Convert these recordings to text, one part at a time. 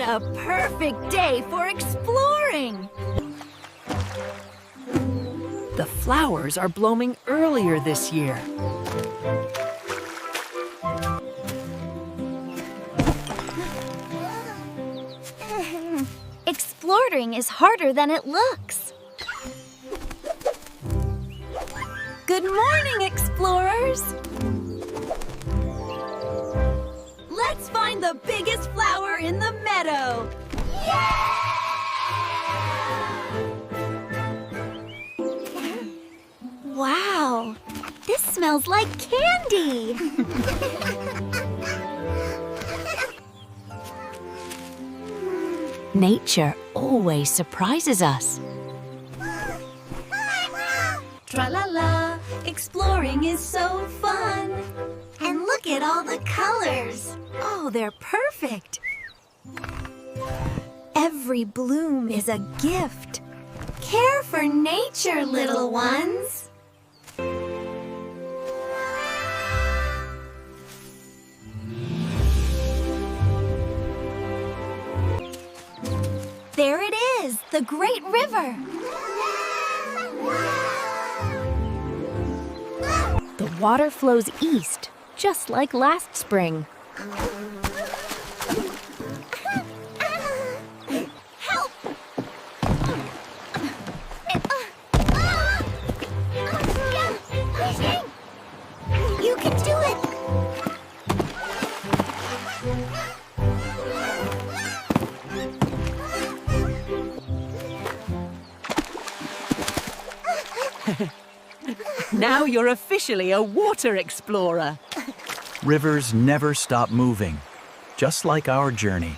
a perfect day for exploring! The flowers are blooming earlier this year. Exploring is harder than it looks. Good morning, explorers! Let's find the biggest flower in the meadow! Wow, this smells like candy! Nature always surprises us. Tra-la-la, exploring is so fun! And look at all the colors! Oh, they're perfect! Every bloom is a gift. Care for nature, little ones. There it is, the great river. The water flows east, just like last spring. Help! You can do it! Now you're officially a water explorer. Rivers never stop moving, just like our journey.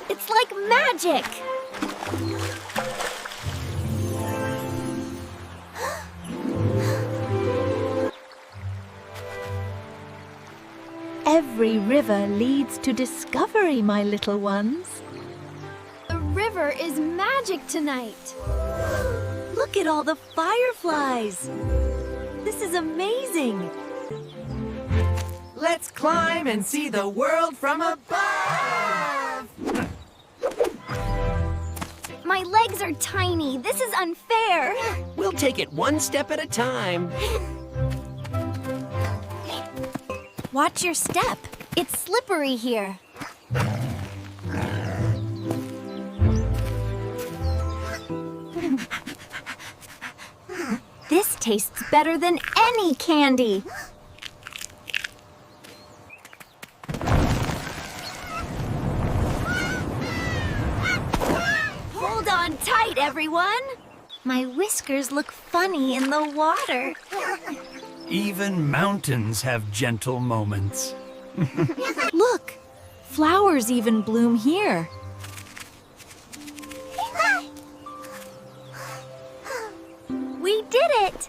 It's like magic! Every river leads to discovery, my little ones. The river is magic tonight. Look at all the fireflies. This is amazing. Let's climb and see the world from above! My legs are tiny. This is unfair. We'll take it one step at a time. Watch your step. It's slippery here. This tastes better than any candy. Hold on tight, everyone. My whiskers look funny in the water. Even mountains have gentle moments. Look, flowers even bloom here. We did it!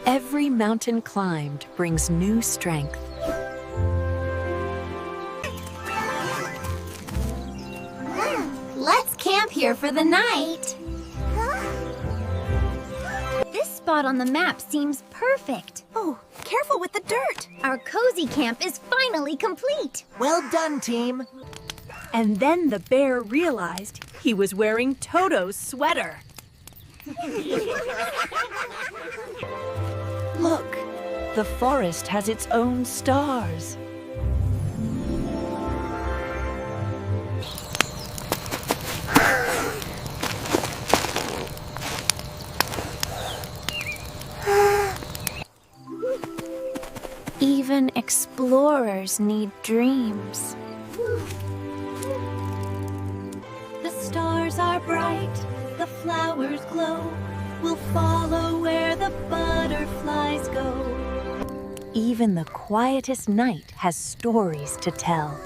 Every mountain climbed brings new strength. Let's camp here for the night. This spot on the map seems perfect. Oh, careful with the dirt! Our cozy camp is finally complete. Well done, team! And then the bear realized he was wearing Toto's sweater. Look, the forest has its own stars. Even explorers need dreams. The stars are bright, the flowers glow. We'll follow where the butterflies go. Even the quietest night has stories to tell.